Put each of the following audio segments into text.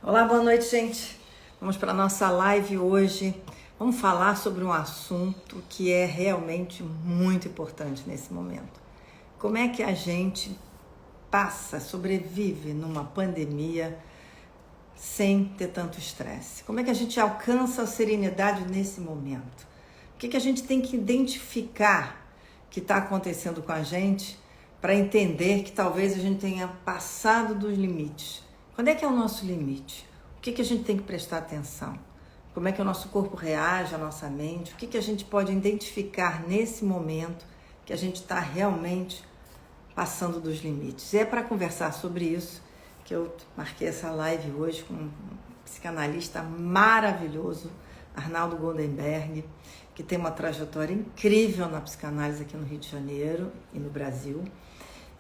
Olá, boa noite, gente. Vamos para a nossa live hoje. Vamos falar sobre um assunto que é realmente muito importante nesse momento. Como é que a gente sobrevive numa pandemia sem ter tanto estresse? Como é que a gente alcança a serenidade nesse momento? O que a gente tem que identificar que está acontecendo com a gente para entender que talvez a gente tenha passado dos limites? Quando é que é o nosso limite? O que a gente tem que prestar atenção? Como é que o nosso corpo reage, a nossa mente? O que a gente pode identificar nesse momento que a gente está realmente passando dos limites? E é para conversar sobre isso que eu marquei essa live hoje com um psicanalista maravilhoso, Arnaldo Goldenberg, que tem uma trajetória incrível na psicanálise aqui no Rio de Janeiro e no Brasil.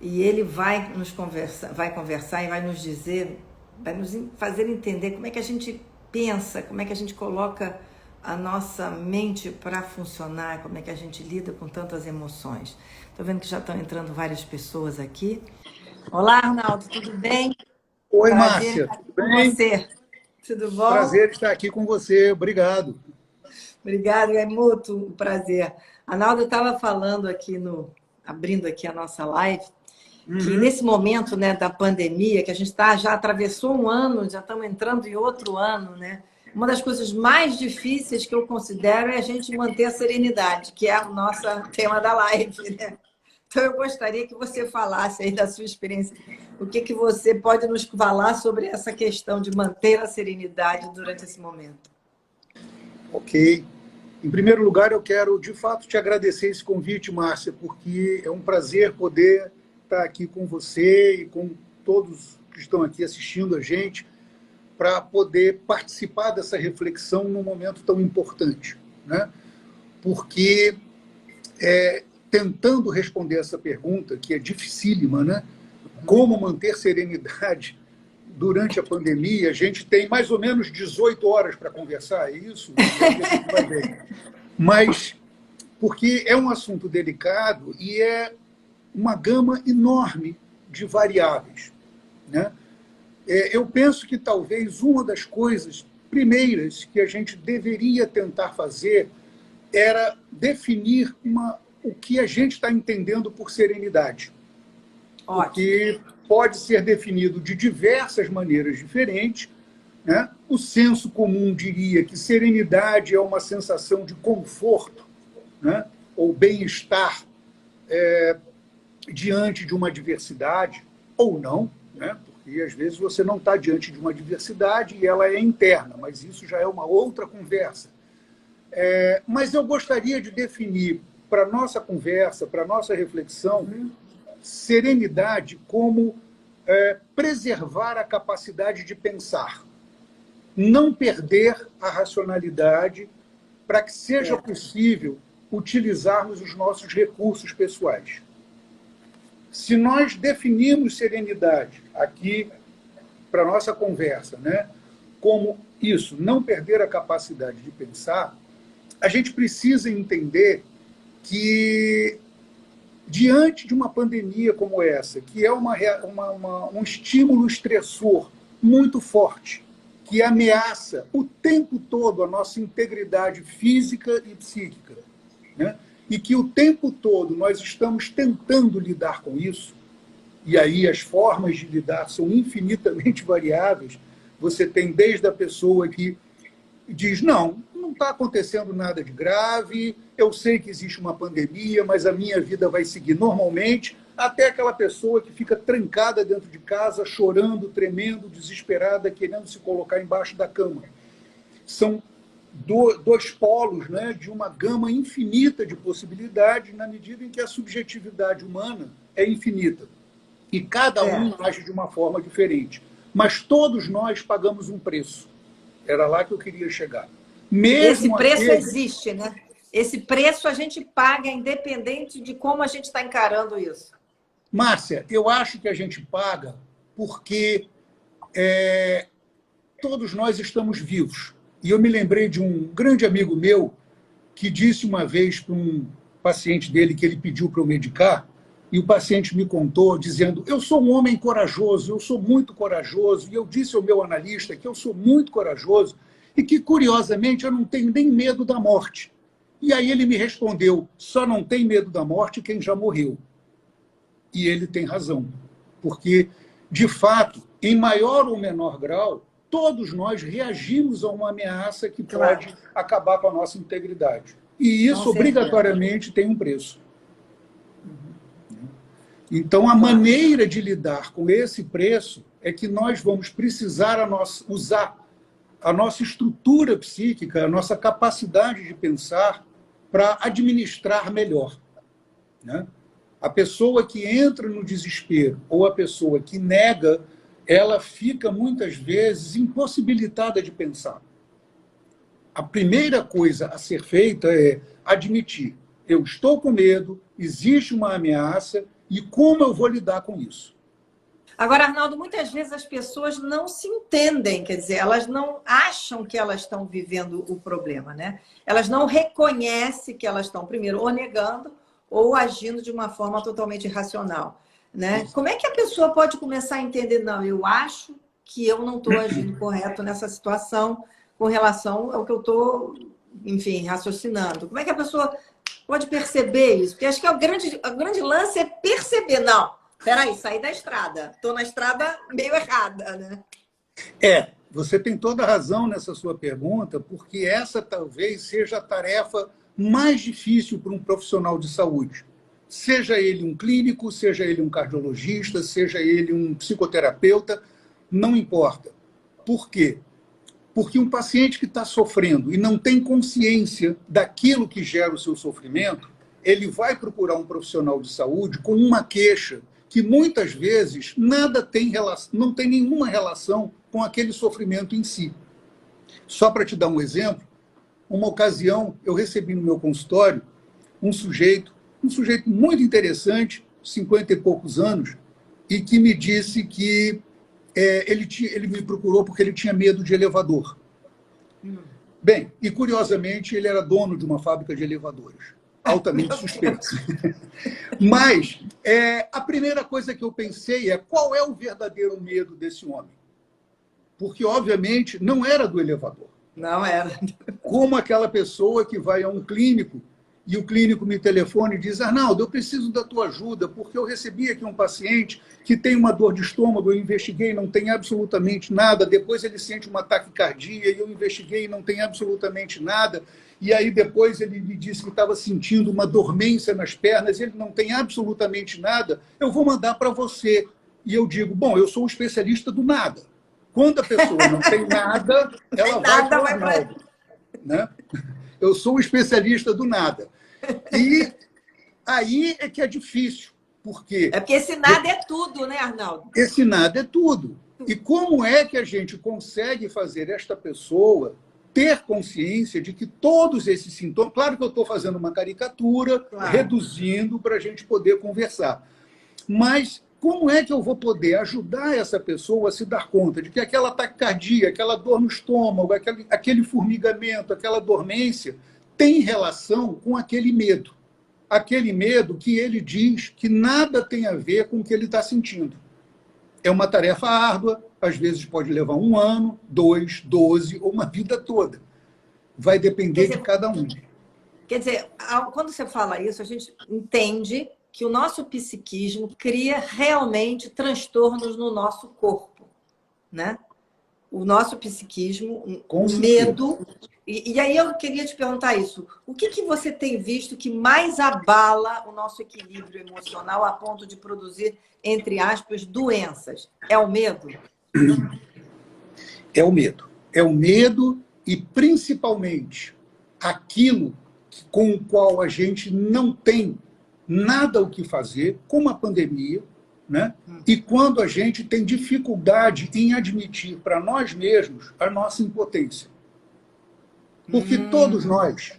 E ele vai conversar e vai nos dizer, vai nos fazer entender como é que a gente pensa, como é que a gente coloca a nossa mente para funcionar, como é que a gente lida com tantas emoções. Estou vendo que já estão entrando várias pessoas aqui. Olá, Arnaldo, tudo bem? Oi, Prazer Márcia, estar aqui tudo com bem? você. Tudo bom? Prazer estar aqui com você, obrigado. Obrigada, é mútuo o prazer. Arnaldo, eu estava falando aqui abrindo aqui a nossa live, que nesse momento, né, da pandemia, que a gente já atravessou um ano, já estamos entrando em outro ano, né? Uma das coisas mais difíceis que eu considero é a gente manter a serenidade, que é o nosso tema da live, né? Então eu gostaria que você falasse aí da sua experiência, o que você pode nos falar sobre essa questão de manter a serenidade durante esse momento. Ok. Em primeiro lugar, eu quero, de fato, te agradecer esse convite, Márcia, porque é um prazer poder estar aqui com você e com todos que estão aqui assistindo a gente para poder participar dessa reflexão num momento tão importante, né? Porque, tentando responder essa pergunta, que é dificílima, né? Como manter serenidade durante a pandemia? A gente tem mais ou menos 18 horas para conversar, é isso? E aí a gente vai ver. Mas, porque é um assunto delicado e é uma gama enorme de variáveis, né? Eu penso que talvez uma das coisas primeiras que a gente deveria tentar fazer era definir o que a gente está entendendo por serenidade. Ótimo. Porque pode ser definido de diversas maneiras diferentes, né? O senso comum diria que serenidade é uma sensação de conforto, né? Ou bem-estar diante de uma adversidade, ou não, né? Porque às vezes você não está diante de uma adversidade e ela é interna, mas isso já é uma outra conversa. Mas eu gostaria de definir para a nossa conversa, para a nossa reflexão, serenidade como preservar a capacidade de pensar, não perder a racionalidade para que seja possível utilizarmos os nossos recursos pessoais. Se nós definirmos serenidade aqui para a nossa conversa, né, como isso, não perder a capacidade de pensar, a gente precisa entender que, diante de uma pandemia como essa, que é um estímulo estressor muito forte, que ameaça o tempo todo a nossa integridade física e psíquica, né? E que o tempo todo nós estamos tentando lidar com isso, e aí as formas de lidar são infinitamente variáveis. Você tem desde a pessoa que diz, não está acontecendo nada de grave, eu sei que existe uma pandemia, mas a minha vida vai seguir normalmente, até aquela pessoa que fica trancada dentro de casa, chorando, tremendo, desesperada, querendo se colocar embaixo da cama. São dois polos, né, de uma gama infinita de possibilidades, na medida em que a subjetividade humana é infinita. E cada um age de uma forma diferente. Mas todos nós pagamos um preço. Era lá que eu queria chegar. Esse preço existe, né? Esse preço a gente paga independente de como a gente está encarando isso. Márcia, eu acho que a gente paga porque todos nós estamos vivos. E eu me lembrei de um grande amigo meu que disse uma vez para um paciente dele que ele pediu para eu medicar, e o paciente me contou, dizendo, eu sou um homem corajoso, eu sou muito corajoso, e eu disse ao meu analista que eu sou muito corajoso e que, curiosamente, eu não tenho nem medo da morte. E aí ele me respondeu, só não tem medo da morte quem já morreu. E ele tem razão, porque, de fato, em maior ou menor grau, todos nós reagimos a uma ameaça que pode acabar com a nossa integridade. E isso, obrigatoriamente, tem um preço. Então, a maneira de lidar com esse preço é que nós vamos precisar usar a nossa estrutura psíquica, a nossa capacidade de pensar para administrar melhor, né? A pessoa que entra no desespero ou a pessoa que nega, ela fica, muitas vezes, impossibilitada de pensar. A primeira coisa a ser feita é admitir, eu estou com medo, existe uma ameaça, e como eu vou lidar com isso? Agora, Arnaldo, muitas vezes as pessoas não se entendem, quer dizer, elas não acham que elas estão vivendo o problema, né? Elas não reconhecem que elas estão, primeiro, ou negando ou agindo de uma forma totalmente irracional, né? Como é que a pessoa pode começar a entender, não, eu acho que eu não estou agindo correto nessa situação com relação ao que eu estou, enfim, raciocinando? Como é que a pessoa pode perceber isso? Porque acho que o grande lance é perceber, não, peraí, saí da estrada. Estou na estrada meio errada, né? Você tem toda a razão nessa sua pergunta, porque essa talvez seja a tarefa mais difícil para um profissional de saúde. Seja ele um clínico, seja ele um cardiologista, seja ele um psicoterapeuta, não importa. Por quê? Porque um paciente que está sofrendo e não tem consciência daquilo que gera o seu sofrimento, ele vai procurar um profissional de saúde com uma queixa que muitas vezes não tem nenhuma relação com aquele sofrimento em si. Só para te dar um exemplo, uma ocasião eu recebi no meu consultório um sujeito muito interessante, 50 e poucos anos, e que me disse que ele me procurou porque ele tinha medo de elevador. Bem, e curiosamente ele era dono de uma fábrica de elevadores, altamente suspeito. Mas a primeira coisa que eu pensei é qual é o verdadeiro medo desse homem? Porque, obviamente, não era do elevador. Não era. Como aquela pessoa que vai a um clínico e o clínico me telefona e diz, Arnaldo, eu preciso da tua ajuda, porque eu recebi aqui um paciente que tem uma dor de estômago, eu investiguei, não tem absolutamente nada, depois ele sente uma taquicardia, e eu investiguei, não tem absolutamente nada, e aí depois ele me disse que estava sentindo uma dormência nas pernas, ele não tem absolutamente nada, eu vou mandar para você. E eu digo, bom, eu sou um especialista do nada. Quando a pessoa não tem nada, ela vai para o Arnaldo, né? Eu sou um especialista do nada. E aí é que é difícil. Porque esse nada é tudo, né, Arnaldo? Esse nada é tudo. E como é que a gente consegue fazer esta pessoa ter consciência de que todos esses sintomas... Claro que eu estou fazendo uma caricatura, reduzindo para a gente poder conversar. Mas como é que eu vou poder ajudar essa pessoa a se dar conta de que aquela taquicardia, aquela dor no estômago, aquele formigamento, aquela dormência, tem relação com aquele medo? Aquele medo que ele diz que nada tem a ver com o que ele está sentindo. É uma tarefa árdua, às vezes pode levar 1 ano, 2, 12 ou uma vida toda. Vai depender de cada um. Quer dizer, quando você fala isso, a gente entende que o nosso psiquismo cria realmente transtornos no nosso corpo, né? O nosso psiquismo, o medo... E aí eu queria te perguntar isso. O que você tem visto que mais abala o nosso equilíbrio emocional a ponto de produzir, entre aspas, doenças? É o medo? É o medo. É o medo e, principalmente, aquilo com o qual a gente não tem nada o que fazer, como a pandemia, né? E quando a gente tem dificuldade em admitir para nós mesmos a nossa impotência. Porque todos nós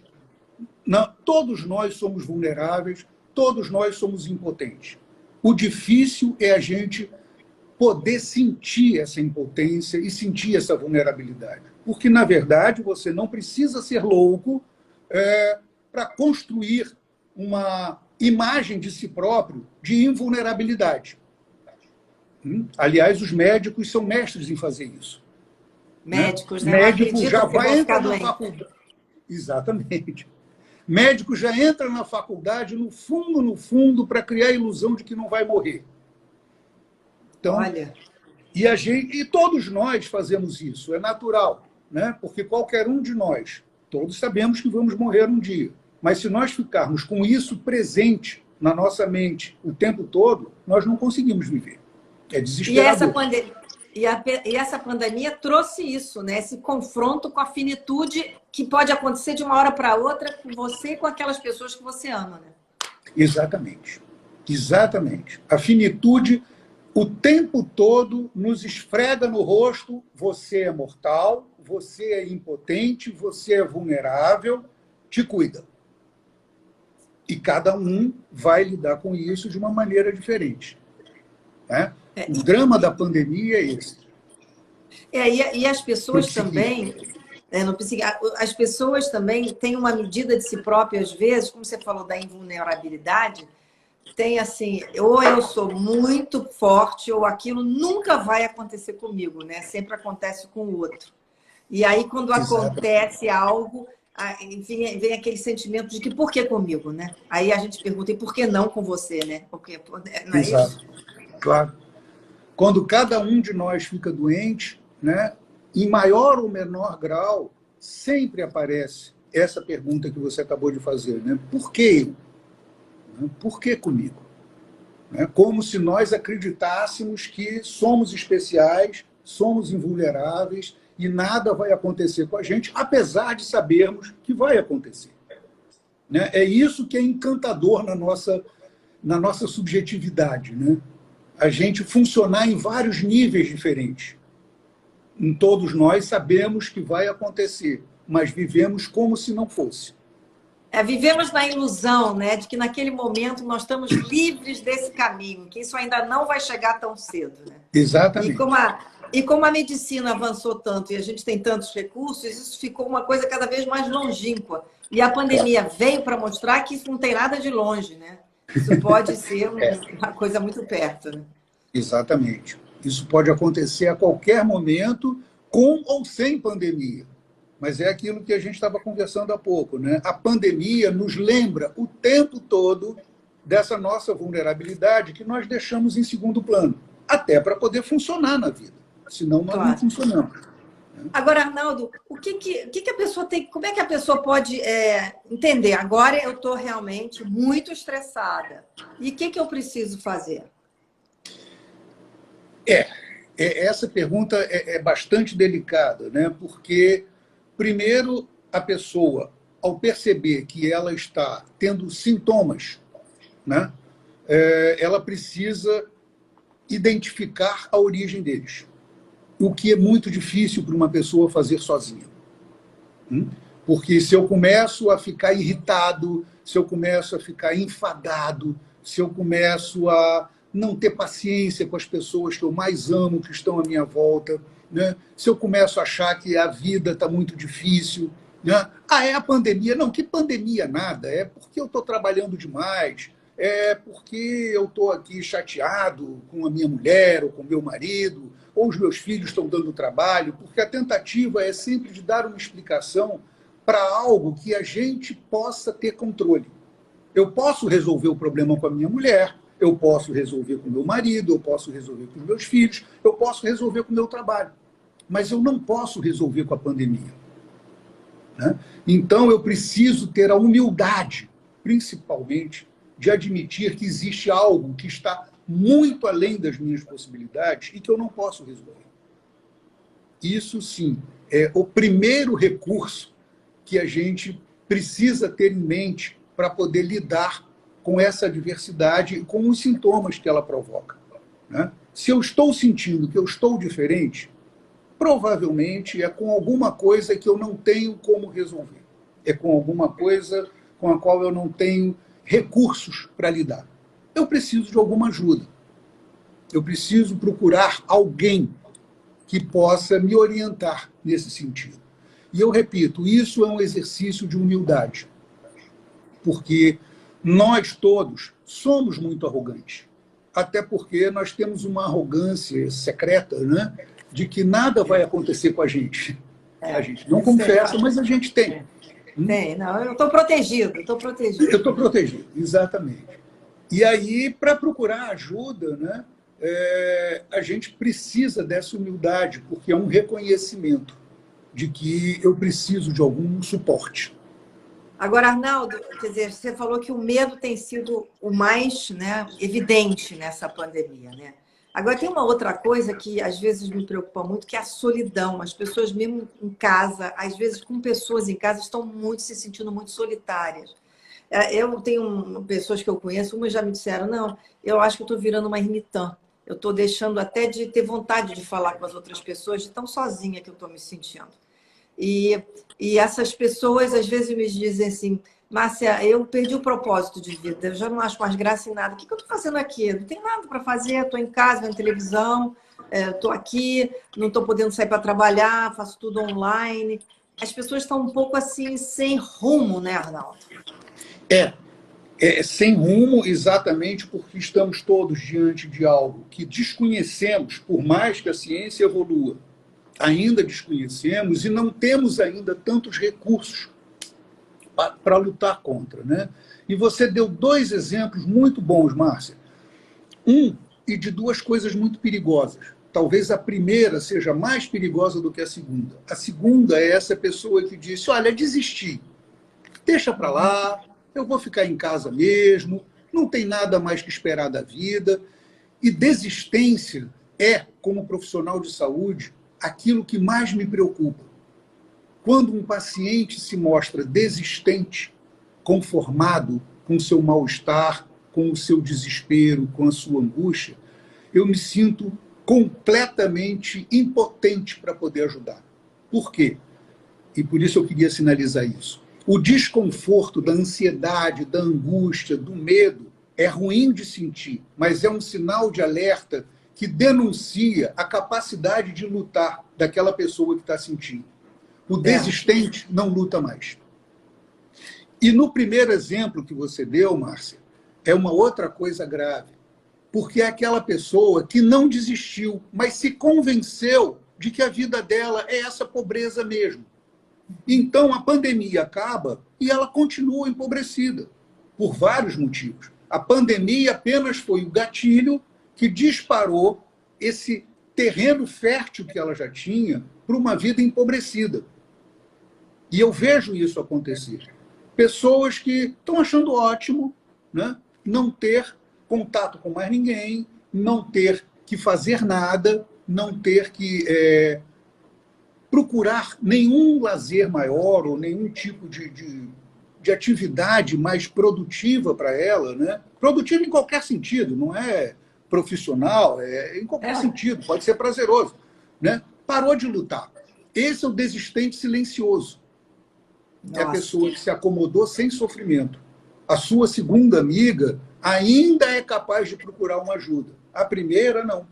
somos vulneráveis, todos nós somos impotentes. O difícil é a gente poder sentir essa impotência e sentir essa vulnerabilidade. Porque, na verdade, você não precisa ser louco para construir uma imagem de si próprio de invulnerabilidade. Aliás, os médicos são mestres em fazer isso. Médicos, né? Não Médico já acreditam que vão vai ficar entrar na doentes. faculdade. Exatamente. Médico já entra na faculdade, no fundo, para criar a ilusão de que não vai morrer. Então, Olha, e todos nós fazemos isso, é natural, né? Porque qualquer um de nós, todos sabemos que vamos morrer um dia. Mas se nós ficarmos com isso presente na nossa mente o tempo todo, nós não conseguimos viver. É desesperador. E essa pandemia trouxe isso, né? Esse confronto com a finitude que pode acontecer de uma hora para outra com você e com aquelas pessoas que você ama, né? Exatamente. Exatamente. A finitude, o tempo todo, nos esfrega no rosto: você é mortal, você é impotente, você é vulnerável, te cuida. E cada um vai lidar com isso de uma maneira diferente. Né? O drama da pandemia é esse. E as pessoas também, as pessoas também têm uma medida de si próprias, às vezes, como você falou da invulnerabilidade, tem assim, ou eu sou muito forte, ou aquilo nunca vai acontecer comigo, né? Sempre acontece com o outro. E aí, quando acontece algo, vem aquele sentimento de que por que comigo, né? Aí a gente pergunta, e por que não com você, né? Porque, não é Exato. isso? Claro. Quando cada um de nós fica doente, né, em maior ou menor grau, sempre aparece essa pergunta que você acabou de fazer, né? Por que eu? Por que comigo? Como se nós acreditássemos que somos especiais, somos invulneráveis e nada vai acontecer com a gente, apesar de sabermos que vai acontecer. É isso que é encantador na nossa subjetividade, né? A gente funcionar em vários níveis diferentes. Em todos nós sabemos que vai acontecer, mas vivemos como se não fosse. Vivemos na ilusão, né, de que naquele momento nós estamos livres desse caminho, que isso ainda não vai chegar tão cedo, né? Exatamente. E como a medicina avançou tanto e a gente tem tantos recursos, isso ficou uma coisa cada vez mais longínqua. E a pandemia veio para mostrar que isso não tem nada de longe, né? Isso pode ser uma coisa muito perto, né? Exatamente. Isso pode acontecer a qualquer momento, com ou sem pandemia. Mas é aquilo que a gente estava conversando há pouco, né? A pandemia nos lembra o tempo todo dessa nossa vulnerabilidade que nós deixamos em segundo plano, até para poder funcionar na vida. Senão nós não funcionamos. Agora, Arnaldo, o que a pessoa tem, como é que a pessoa pode entender? Agora eu estou realmente muito estressada. E o que eu preciso fazer? Essa pergunta é bastante delicada, né? Porque, primeiro, a pessoa, ao perceber que ela está tendo sintomas, né? Ela precisa identificar a origem deles, o que é muito difícil para uma pessoa fazer sozinha. Porque se eu começo a ficar irritado, se eu começo a ficar enfadado, se eu começo a não ter paciência com as pessoas que eu mais amo, que estão à minha volta, né? Se eu começo a achar que a vida está muito difícil, né? É a pandemia. Não, que pandemia nada, é porque eu estou trabalhando demais, é porque eu estou aqui chateado com a minha mulher ou com o meu marido, ou os meus filhos estão dando trabalho, porque a tentativa é sempre de dar uma explicação para algo que a gente possa ter controle. Eu posso resolver o problema com a minha mulher, eu posso resolver com o meu marido, eu posso resolver com os meus filhos, eu posso resolver com o meu trabalho. Mas eu não posso resolver com a pandemia. Né? Então, eu preciso ter a humildade, principalmente, de admitir que existe algo que está muito além das minhas possibilidades e que eu não posso resolver. Isso, sim, é o primeiro recurso que a gente precisa ter em mente para poder lidar com essa adversidade e com os sintomas que ela provoca. Né? Se eu estou sentindo que eu estou diferente, provavelmente é com alguma coisa que eu não tenho como resolver. É com alguma coisa com a qual eu não tenho recursos para lidar. Eu preciso de alguma ajuda. Eu preciso procurar alguém que possa me orientar nesse sentido. E eu repito, isso é um exercício de humildade. Porque Nós todos somos muito arrogantes, até porque nós temos uma arrogância secreta, né, de que nada vai acontecer com a gente. A gente não confessa, mas a gente tem. Tem, não, eu estou protegido, estou protegido. Eu estou protegido, exatamente. E aí, para procurar ajuda, né, a gente precisa dessa humildade, porque é um reconhecimento de que eu preciso de algum suporte. Agora, Arnaldo, quer dizer, você falou que o medo tem sido o mais, né, evidente nessa pandemia, né? Agora, tem uma outra coisa que às vezes me preocupa muito, que é a solidão. As pessoas, mesmo em casa, às vezes com pessoas em casa, estão se sentindo muito solitárias. Eu tenho pessoas que eu conheço, umas já me disseram, não, eu acho que eu estou virando uma ermitã. Eu estou deixando até de ter vontade de falar com as outras pessoas, de tão sozinha que eu estou me sentindo. E essas pessoas, às vezes, me dizem assim, Márcia, eu perdi o propósito de vida, eu já não acho mais graça em nada. O que eu estou fazendo aqui? Não tem nada para fazer, estou em casa, vendo televisão, estou aqui, não estou podendo sair para trabalhar, faço tudo online. As pessoas estão um pouco assim, sem rumo, né, Arnaldo? Sem rumo, exatamente porque estamos todos diante de algo que desconhecemos, por mais que a ciência evolua. Ainda desconhecemos e não temos ainda tantos recursos para lutar contra, né? E você deu 2 exemplos muito bons, Márcia. E de 2 coisas muito perigosas. Talvez a primeira seja mais perigosa do que a segunda. A segunda é essa pessoa que disse, olha, desisti, deixa para lá, eu vou ficar em casa mesmo, não tem nada mais que esperar da vida. E desistência é, como profissional de saúde, aquilo que mais me preocupa. Quando um paciente se mostra desistente, conformado com o seu mal-estar, com o seu desespero, com a sua angústia, eu me sinto completamente impotente para poder ajudar. Por quê? E por isso eu queria sinalizar isso. O desconforto da ansiedade, da angústia, do medo é ruim de sentir, mas é um sinal de alerta que denuncia a capacidade de lutar daquela pessoa que está sentindo. O desistente não luta mais. E no primeiro exemplo que você deu, Márcia, é uma outra coisa grave, porque é aquela pessoa que não desistiu, mas se convenceu de que a vida dela é essa pobreza mesmo. Então, a pandemia acaba e ela continua empobrecida, por vários motivos. A pandemia apenas foi o gatilho que disparou esse terreno fértil que ela já tinha para uma vida empobrecida. E eu vejo isso acontecer. Pessoas que estão achando ótimo, né, não ter contato com mais ninguém, não ter que fazer nada, não ter que procurar nenhum lazer maior ou nenhum tipo de atividade mais produtiva para ela, né? Produtiva em qualquer sentido, não é profissional, em qualquer sentido, pode ser prazeroso, né? Parou de lutar. Esse é o desistente silencioso. Nossa. É a pessoa que se acomodou sem sofrimento. A sua segunda amiga ainda é capaz de procurar uma ajuda. A primeira, não.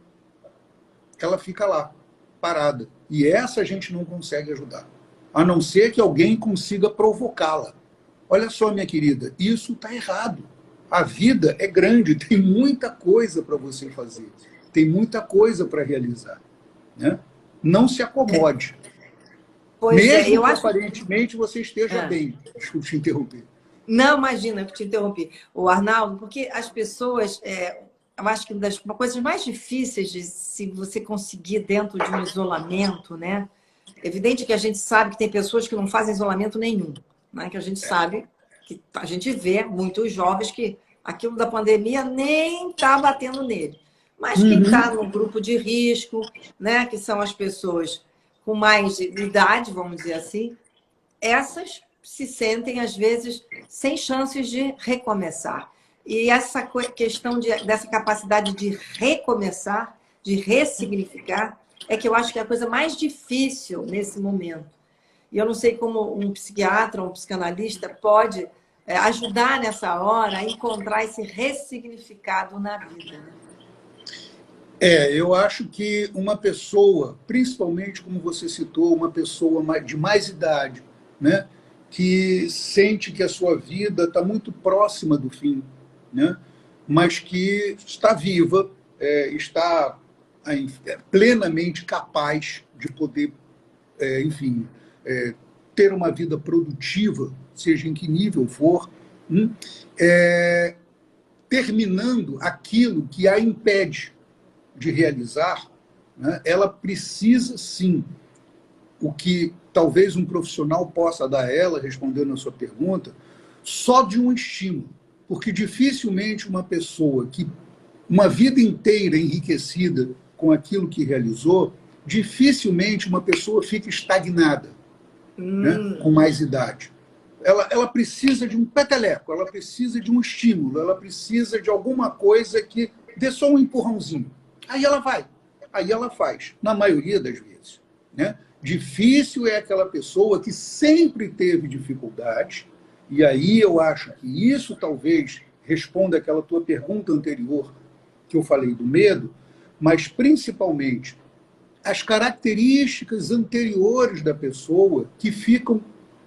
Ela fica lá, parada. E essa a gente não consegue ajudar. A não ser que alguém consiga provocá-la. Olha só, minha querida, isso está errado. A vida é grande, tem muita coisa para você fazer. Tem muita coisa para realizar. Né? Não se acomode. Pois mesmo eu que acho... aparentemente você esteja bem. Desculpe te interromper. Não, imagina, eu te interrompi. O Arnaldo, porque as pessoas... eu acho que uma das coisas mais difíceis de se você conseguir dentro de um isolamento, né? É evidente que a gente sabe que tem pessoas que não fazem isolamento nenhum, né? Que a gente sabe, que a gente vê muitos jovens que aquilo da pandemia nem está batendo nele. Mas quem está no grupo de risco, né? Que são as pessoas com mais idade, vamos dizer assim, essas se sentem, às vezes, sem chances de recomeçar. E essa questão dessa capacidade de recomeçar, de ressignificar, é que eu acho que é a coisa mais difícil nesse momento. E eu não sei como um psiquiatra, um psicanalista pode ajudar nessa hora a encontrar esse ressignificado na vida. Né? Eu acho que uma pessoa, principalmente como você citou, uma pessoa de mais idade, né, que sente que a sua vida está muito próxima do fim, né? Mas que está viva, está plenamente capaz de poder, enfim, ter uma vida produtiva, seja em que nível for, terminando aquilo que a impede de realizar, né? Ela precisa, sim, o que talvez um profissional possa dar a ela, respondendo a sua pergunta, só de um estímulo. Porque dificilmente uma pessoa que uma vida inteira enriquecida com aquilo que realizou, dificilmente uma pessoa fica estagnada, né, com mais idade. Ela precisa de um peteleco, ela precisa de um estímulo, ela precisa de alguma coisa que dê só um empurrãozinho. Aí ela vai, aí ela faz, na maioria das vezes, né? Difícil é aquela pessoa que sempre teve dificuldade, e aí eu acho que isso talvez responda àquela tua pergunta anterior, que eu falei do medo, mas principalmente as características anteriores da pessoa que ficam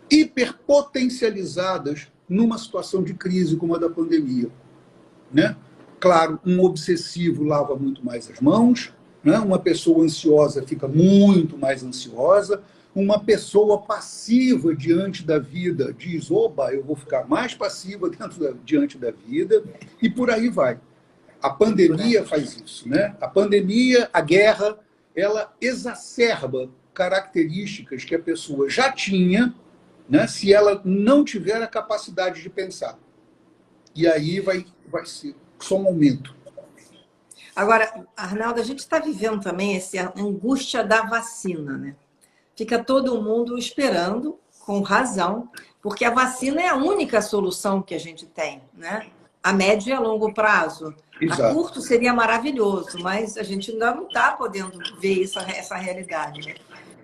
hiperpotencializadas numa situação de crise como a da pandemia, né? Claro, um obsessivo lava muito mais as mãos, né? Uma pessoa ansiosa fica muito mais ansiosa, uma pessoa passiva diante da vida diz, oba, eu vou ficar mais passiva diante da vida, e por aí vai. A pandemia faz isso, né? A pandemia, a guerra, ela exacerba características que a pessoa já tinha, né, se ela não tiver a capacidade de pensar. E aí vai ser só um aumento. Agora, Arnaldo, a gente está vivendo também essa angústia da vacina, né? Fica todo mundo esperando, com razão, porque a vacina é a única solução que a gente tem, né? A médio e a longo prazo. Exato. A curto seria maravilhoso, mas a gente ainda não está podendo ver essa realidade, né?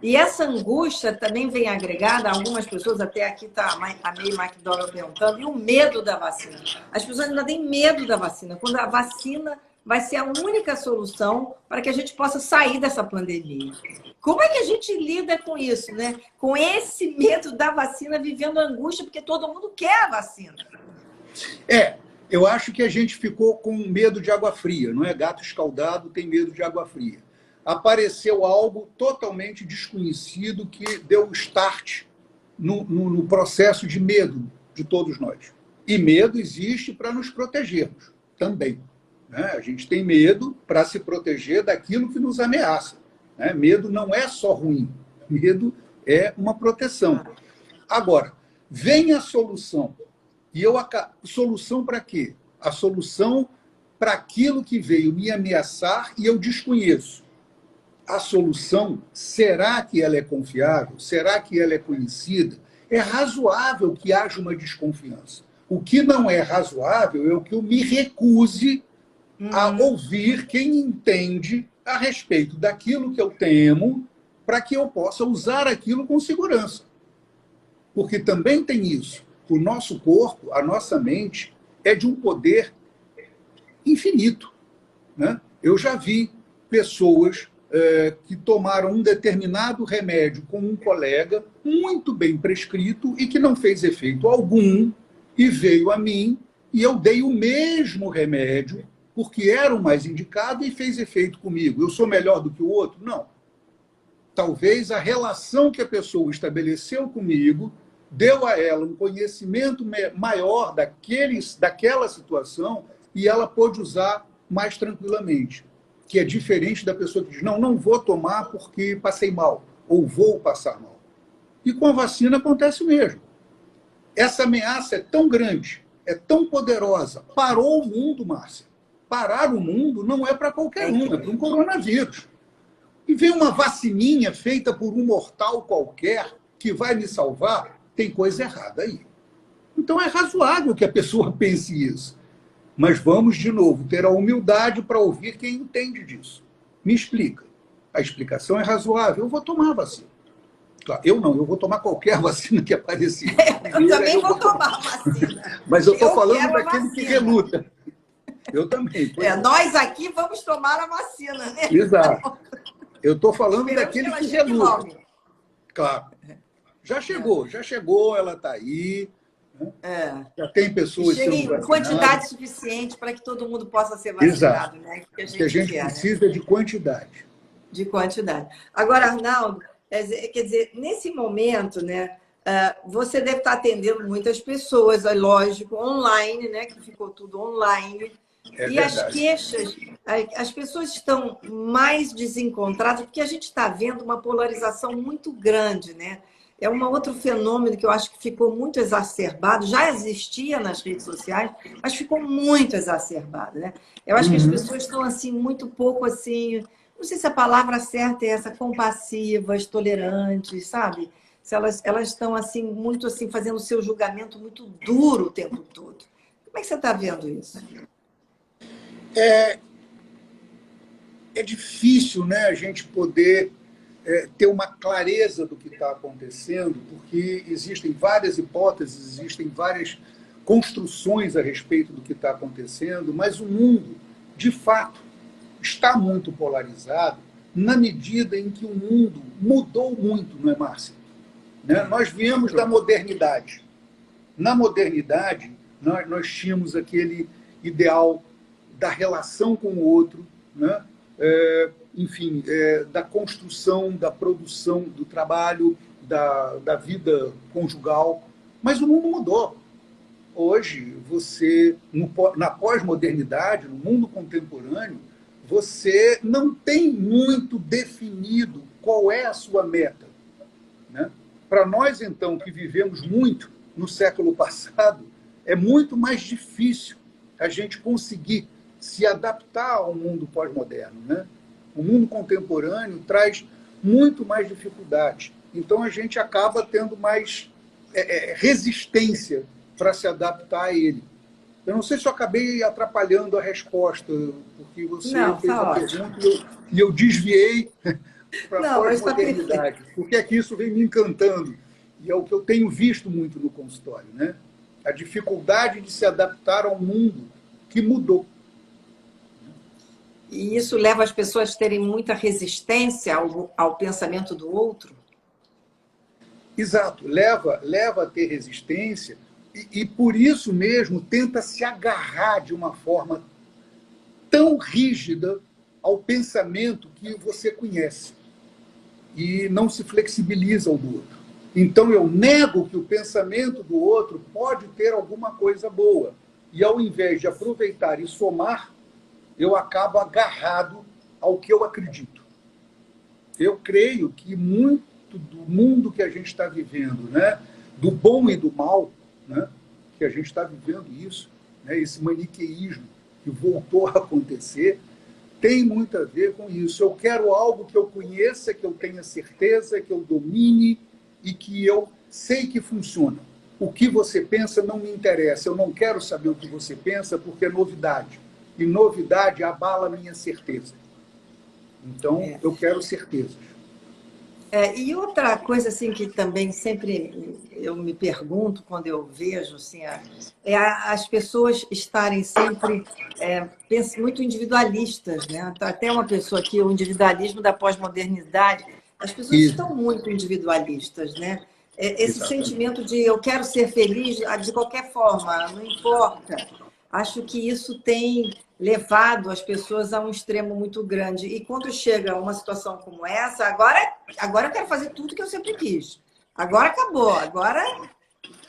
E essa angústia também vem agregada a algumas pessoas, até aqui está a May McDonald perguntando, e o medo da vacina. As pessoas ainda têm medo da vacina, quando a vacina vai ser a única solução para que a gente possa sair dessa pandemia. Como é que a gente lida com isso, né? Com esse medo da vacina, vivendo angústia, porque todo mundo quer a vacina. Eu acho que a gente ficou com medo de água fria, não é? Gato escaldado tem medo de água fria. Apareceu algo totalmente desconhecido que deu o start no processo de medo de todos nós. E medo existe para nos protegermos também, né? A gente tem medo para se proteger daquilo que nos ameaça, né? Medo não é só ruim, medo é uma proteção. Agora, vem a solução. E solução para quê? A solução para aquilo que veio me ameaçar e eu desconheço. A solução, será que ela é confiável? Será que ela é conhecida? É razoável que haja uma desconfiança. O que não é razoável é o que eu me recuse a ouvir quem entende a respeito daquilo que eu temo para que eu possa usar aquilo com segurança. Porque também tem isso. O nosso corpo, a nossa mente, é de um poder infinito, né? Eu já vi pessoas que tomaram um determinado remédio com um colega, muito bem prescrito, e que não fez efeito algum, e veio a mim, e eu dei o mesmo remédio, porque era o mais indicado e fez efeito comigo. Eu sou melhor do que o outro? Não. Talvez a relação que a pessoa estabeleceu comigo deu a ela um conhecimento maior daquela situação e ela pôde usar mais tranquilamente, que é diferente da pessoa que diz, não vou tomar porque passei mal, ou vou passar mal. E com a vacina acontece o mesmo. Essa ameaça é tão grande, é tão poderosa, parou o mundo, Márcia. Parar o mundo não é para qualquer um, é para um coronavírus. E vem uma vacininha feita por um mortal qualquer que vai me salvar, tem coisa errada aí. Então é razoável que a pessoa pense isso. Mas vamos, de novo, ter a humildade para ouvir quem entende disso. Me explica. A explicação é razoável. Eu vou tomar a vacina. Claro, eu não, eu vou tomar qualquer vacina que aparecer. Eu também vou tomar a vacina. Mas eu estou falando daquele que reluta. Eu também. Nós aqui vamos tomar a vacina, né? Exato. Eu estou falando daquele que reluta. Claro. Já chegou, ela está aí. Né? Já tem E pessoas chega sendo em vacinadas. quantidade suficiente para que todo mundo possa ser Exato. vacinado, né? Que a O que a gente gente quer, né? precisa é de quantidade. De quantidade. Agora, Arnaldo, quer dizer, nesse momento, né, você deve estar atendendo muitas pessoas, é lógico, online, né, que ficou tudo online. É E as verdade. queixas, as pessoas estão mais desencontradas, porque a gente está vendo uma polarização muito grande, né? É um outro fenômeno que eu acho que ficou muito exacerbado, já existia nas redes sociais, mas ficou muito exacerbado, né? Eu acho que as Uhum. pessoas estão assim muito pouco assim, não sei se a palavra certa é essa, compassivas, tolerantes, sabe? Se elas estão assim muito assim fazendo o seu julgamento muito duro o tempo todo. Como é que você está vendo isso? É difícil, né, a gente poder ter uma clareza do que está acontecendo, porque existem várias hipóteses, existem várias construções a respeito do que está acontecendo, mas o mundo, de fato, está muito polarizado na medida em que o mundo mudou muito, não é, Márcia? Né? Nós viemos da modernidade. Na modernidade, nós tínhamos aquele ideal da relação com o outro, né? Enfim, da construção, da produção, do trabalho, da vida conjugal. Mas o mundo mudou. Hoje, você, na pós-modernidade, no mundo contemporâneo, você não tem muito definido qual é a sua meta. Né? Para nós, então, que vivemos muito no século passado, é muito mais difícil a gente conseguir se adaptar ao mundo pós-moderno. Né? O mundo contemporâneo traz muito mais dificuldade. Então, a gente acaba tendo mais resistência para se adaptar a ele. Eu não sei se eu acabei atrapalhando a resposta, porque você fez a pergunta e eu desviei para a pós-modernidade. Porque é que isso vem me encantando. E é o que eu tenho visto muito no consultório. Né? A dificuldade de se adaptar ao mundo que mudou. E isso leva as pessoas a terem muita resistência ao pensamento do outro? Exato. Leva a ter resistência e por isso mesmo tenta se agarrar de uma forma tão rígida ao pensamento que você conhece e não se flexibiliza ao do outro. Então eu nego que o pensamento do outro pode ter alguma coisa boa e ao invés de aproveitar e somar, eu acabo agarrado ao que eu acredito. Eu creio que muito do mundo que a gente está vivendo, né, do bom e do mal, né, que a gente está vivendo isso, né, esse maniqueísmo que voltou a acontecer, tem muito a ver com isso. Eu quero algo que eu conheça, que eu tenha certeza, que eu domine e que eu sei que funciona. O que você pensa não me interessa. Eu não quero saber o que você pensa porque é novidade. E novidade abala a minha certeza. Então, eu quero certezas. E outra coisa assim que também sempre eu me pergunto quando eu vejo assim, as pessoas estarem sempre muito individualistas, né? Até uma pessoa aqui, o individualismo da pós-modernidade, as pessoas estão muito individualistas, né? Esse sentimento de eu quero ser feliz de qualquer forma, não importa. Acho que isso tem levado as pessoas a um extremo muito grande. E quando chega uma situação como essa, agora eu quero fazer tudo que eu sempre quis. Agora acabou, agora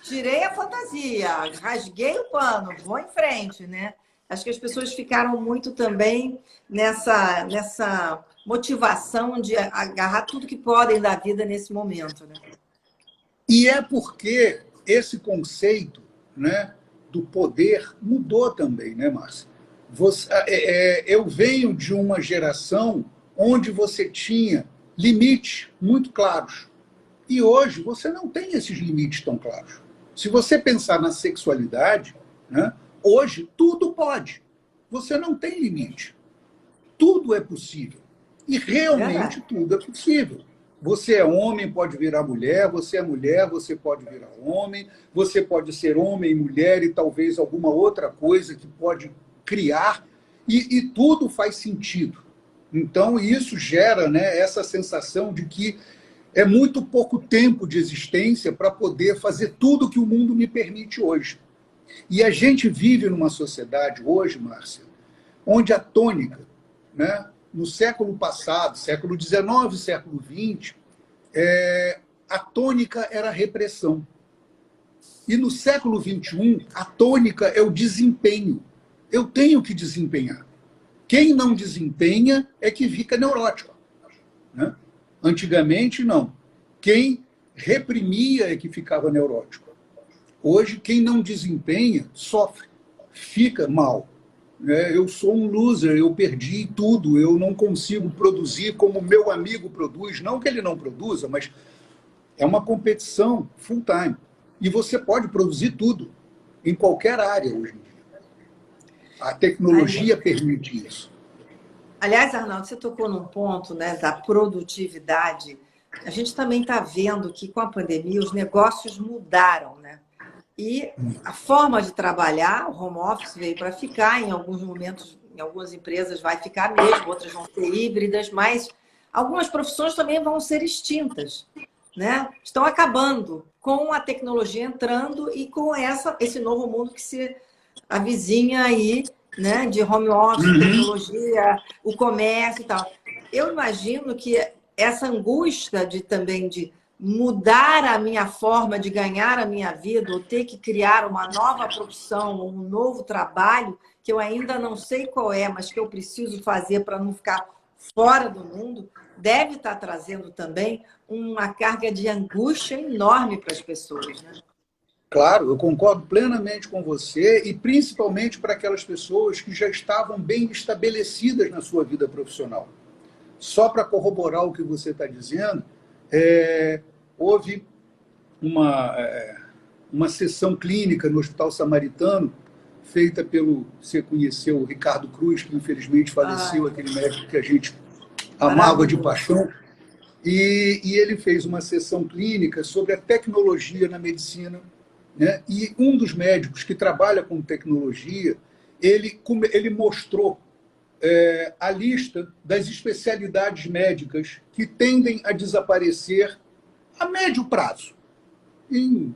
tirei a fantasia, rasguei o pano, vou em frente, né? Acho que as pessoas ficaram muito também nessa motivação de agarrar tudo que podem da vida nesse momento, né? E é porque esse conceito, né, do poder mudou também, né, Márcia? Eu venho de uma geração onde você tinha limites muito claros. E hoje você não tem esses limites tão claros. Se você pensar na sexualidade, né, hoje tudo pode. Você não tem limite. Tudo é possível. E realmente tudo é possível. Você é homem, pode virar mulher, você é mulher, você pode virar homem, você pode ser homem, mulher e talvez alguma outra coisa que pode criar, e tudo faz sentido. Então, isso gera, né, essa sensação de que É muito pouco tempo de existência para poder fazer tudo que o mundo me permite hoje. E a gente vive numa sociedade hoje, Márcia, onde a tônica, né, no século passado, século XIX, século XX, a tônica era a repressão. E no século XXI, a tônica é o desempenho. Eu tenho que desempenhar. Quem não desempenha é que fica neurótico, né? Antigamente, não. Quem reprimia é que ficava neurótico. Hoje, quem não desempenha, sofre, fica mal. Eu sou um loser, eu perdi tudo, eu não consigo produzir como meu amigo produz. Não que ele não produza, mas é uma competição full time. E você pode produzir tudo, em qualquer área hoje em dia. A tecnologia permite isso. Aliás, Arnaldo, você tocou num ponto, né, da produtividade. A gente também está vendo que com a pandemia os negócios mudaram, né? E a forma de trabalhar, o home office veio para ficar, em alguns momentos, em algumas empresas vai ficar mesmo, outras vão ser híbridas, mas algumas profissões também vão ser extintas, né? Estão acabando com a tecnologia entrando e com esse novo mundo que se avizinha aí, né, de home office, tecnologia, o comércio e tal. Eu imagino que essa angústia também de mudar a minha forma de ganhar a minha vida, ou ter que criar uma nova profissão, um novo trabalho, que eu ainda não sei qual é, mas que eu preciso fazer para não ficar fora do mundo, deve estar trazendo também uma carga de angústia enorme para as pessoas, né? Claro, eu concordo plenamente com você, e principalmente para aquelas pessoas que já estavam bem estabelecidas na sua vida profissional. Só para corroborar o que você está dizendo, houve uma sessão clínica no Hospital Samaritano, feita pelo, você conheceu, o Ricardo Cruz, que infelizmente faleceu, aquele médico que a gente amava de paixão, e ele fez uma sessão clínica sobre a tecnologia na medicina, né? E um dos médicos que trabalha com tecnologia, ele mostrou a lista das especialidades médicas que tendem a desaparecer a médio prazo, em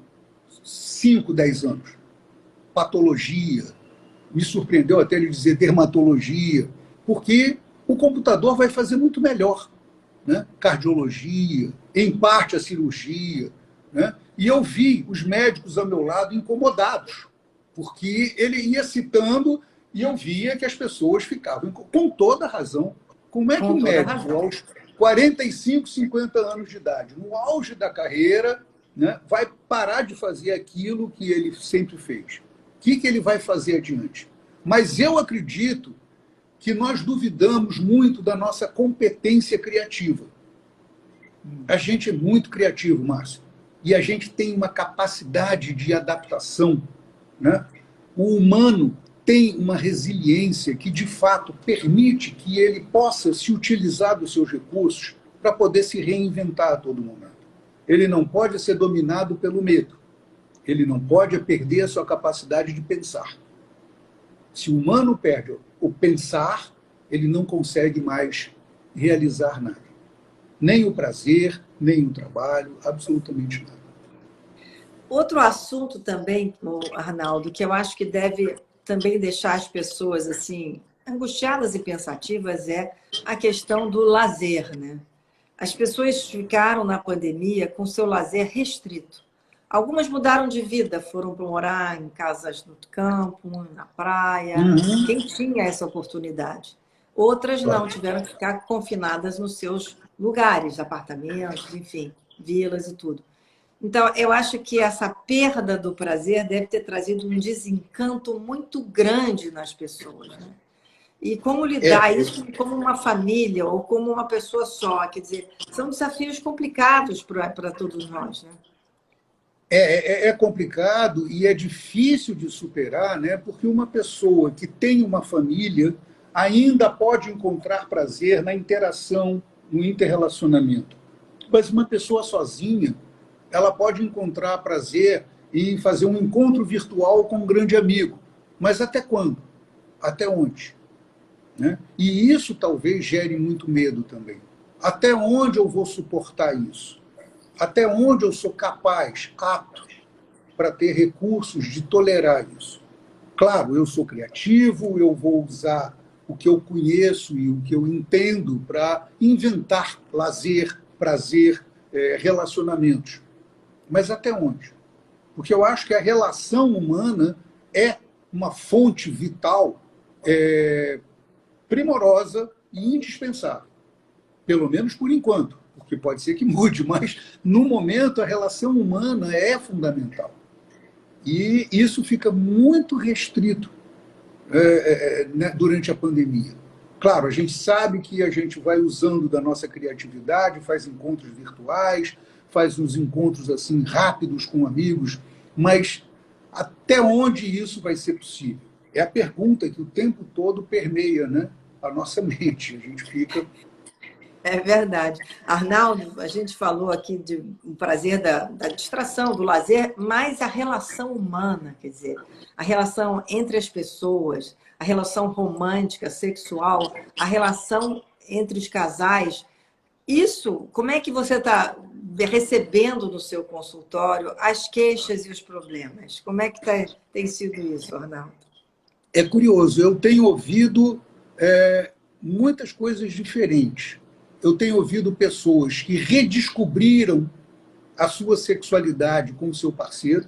5, 10 anos. Patologia, me surpreendeu até ele dizer dermatologia, porque o computador vai fazer muito melhor, né? Cardiologia, em parte a cirurgia, né? E eu vi os médicos ao meu lado incomodados, porque ele ia citando e eu via que as pessoas ficavam, com toda razão. Como é que um médico, aos 45, 50 anos de idade, no auge da carreira, né, vai parar de fazer aquilo que ele sempre fez? O que ele vai fazer adiante? Mas eu acredito que nós duvidamos muito da nossa competência criativa. A gente é muito criativo, Márcio. E a gente tem uma capacidade de adaptação, né? O humano tem uma resiliência que, de fato, permite que ele possa se utilizar dos seus recursos para poder se reinventar a todo momento. Ele não pode ser dominado pelo medo. Ele não pode perder a sua capacidade de pensar. Se o humano perde o pensar, ele não consegue mais realizar nada. Nem o prazer, nem o trabalho, absolutamente nada. Outro assunto também, Arnaldo, que eu acho que deve também deixar as pessoas assim angustiadas e pensativas é a questão do lazer, né? As pessoas ficaram na pandemia com seu lazer restrito. Algumas mudaram de vida, foram para morar em casas no campo, na praia, quem tinha essa oportunidade. Outras não, tiveram que ficar confinadas nos seus lugares, apartamentos, enfim, vilas e tudo. Então, eu acho que essa perda do prazer deve ter trazido um desencanto muito grande nas pessoas, né? E como lidar isso como uma família ou como uma pessoa só? Quer dizer, são desafios complicados para todos nós, né? É complicado e é difícil de superar, né? Porque uma pessoa que tem uma família ainda pode encontrar prazer na interação, no interrelacionamento. Mas uma pessoa sozinha, ela pode encontrar prazer em fazer um encontro virtual com um grande amigo. Mas até quando? Até onde? Né? E isso talvez gere muito medo também. Até onde eu vou suportar isso? Até onde eu sou capaz, apto, para ter recursos de tolerar isso? Claro, eu sou criativo, eu vou usar o que eu conheço e o que eu entendo para inventar lazer, prazer, relacionamentos. Mas até onde? Porque eu acho que a relação humana é uma fonte vital, primorosa e indispensável. Pelo menos por enquanto, porque pode ser que mude, mas no momento a relação humana é fundamental. E isso fica muito restrito durante a pandemia. Claro, a gente sabe que a gente vai usando da nossa criatividade, faz encontros virtuais, faz uns encontros assim rápidos com amigos, mas até onde isso vai ser possível? É a pergunta que o tempo todo permeia, né, a nossa mente. A gente fica... É verdade. Arnaldo, a gente falou aqui do prazer da distração, do lazer, mas a relação humana, quer dizer, a relação entre as pessoas, a relação romântica, sexual, a relação entre os casais, isso, como é que você está recebendo no seu consultório as queixas e os problemas? Como é que tem sido isso, Arnaldo? É curioso, eu tenho ouvido muitas coisas diferentes. Eu tenho ouvido pessoas que redescobriram a sua sexualidade com o seu parceiro,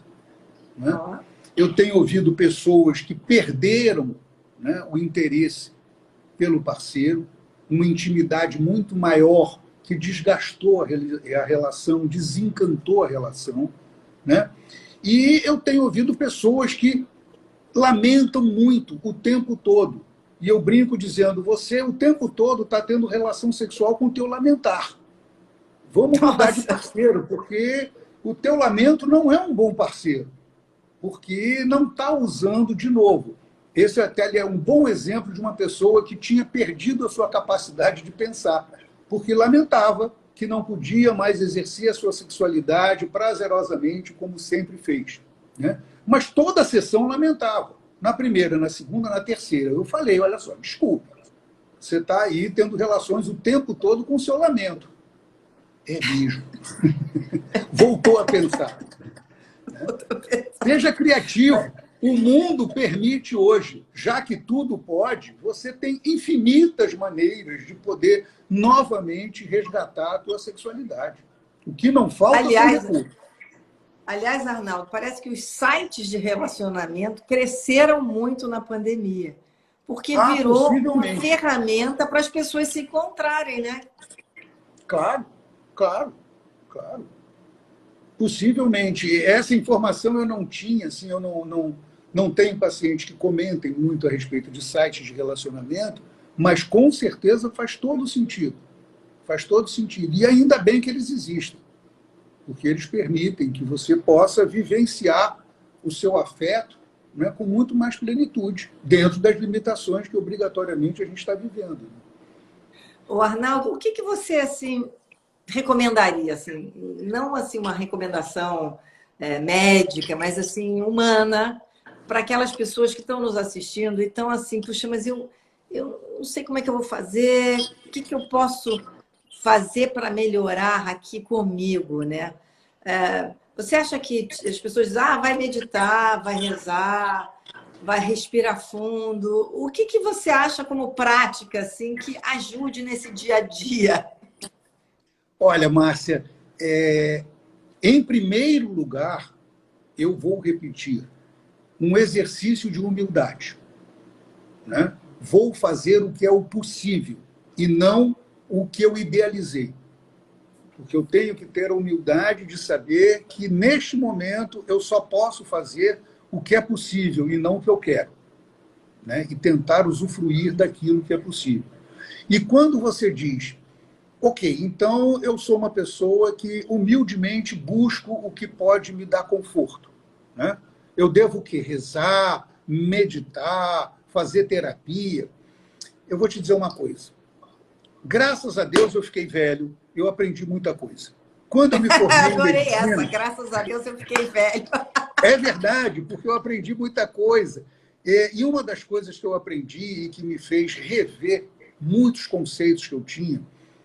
né? Eu tenho ouvido pessoas que perderam, né, o interesse pelo parceiro, uma intimidade muito maior que desgastou a relação, desencantou a relação, né? E eu tenho ouvido pessoas que lamentam muito o tempo todo. E eu brinco dizendo, você o tempo todo está tendo relação sexual com o teu lamentar. Vamos mudar de parceiro, porque o teu lamento não é um bom parceiro, porque não está usando de novo. Esse até é um bom exemplo de uma pessoa que tinha perdido a sua capacidade de pensar, porque lamentava que não podia mais exercer a sua sexualidade prazerosamente como sempre fez, né? Mas toda a sessão lamentava. Na primeira, na segunda, na terceira. Eu falei, olha só, desculpa, você está aí tendo relações o tempo todo com o seu lamento. É mesmo. Voltou a pensar. Seja criativo. O mundo permite hoje, já que tudo pode, você tem infinitas maneiras de poder novamente resgatar a tua sexualidade. O que não falta são recursos. Aliás, Arnaldo, parece que os sites de relacionamento cresceram muito na pandemia, porque virou uma ferramenta para as pessoas se encontrarem, né? Claro, claro, claro. Possivelmente. Essa informação eu não tinha, assim, eu não tenho pacientes que comentem muito a respeito de sites de relacionamento, mas com certeza faz todo sentido. Faz todo sentido. E ainda bem que eles existem, porque eles permitem que você possa vivenciar o seu afeto, né, com muito mais plenitude, dentro das limitações que obrigatoriamente a gente está vivendo. Ô, Arnaldo, o que você assim, recomendaria? Assim, não assim, uma recomendação médica, mas assim, humana, para aquelas pessoas que estão nos assistindo e estão assim, puxa, mas eu não sei como é que eu vou fazer, o que eu posso fazer para melhorar aqui comigo, né? Você acha que as pessoas dizem, vai meditar, vai rezar, vai respirar fundo? O que você acha como prática assim, que ajude nesse dia a dia? Olha, Márcia, em primeiro lugar, eu vou repetir, um exercício de humildade, né? Vou fazer o que é o possível e não o que eu idealizei. Porque eu tenho que ter a humildade de saber que, neste momento, eu só posso fazer o que é possível e não o que eu quero, né? E tentar usufruir daquilo que é possível. E quando você diz, ok, então eu sou uma pessoa que humildemente busco o que pode me dar conforto, né? Eu devo o quê? Rezar, meditar, fazer terapia. Eu vou te dizer uma coisa. Graças a Deus eu fiquei velho, eu aprendi muita coisa. Quando eu me formei Adorei em medicina, essa, graças a Deus eu fiquei velho. É verdade, porque eu aprendi muita coisa. E uma das coisas que eu aprendi e que me fez rever muitos conceitos que eu tinha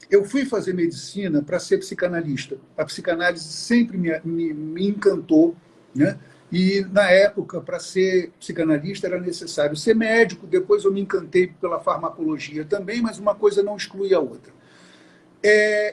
Eu fui fazer medicina para ser psicanalista. A psicanálise sempre me encantou, né? E, na época, para ser psicanalista era necessário ser médico. Depois eu me encantei pela farmacologia também, mas uma coisa não exclui a outra.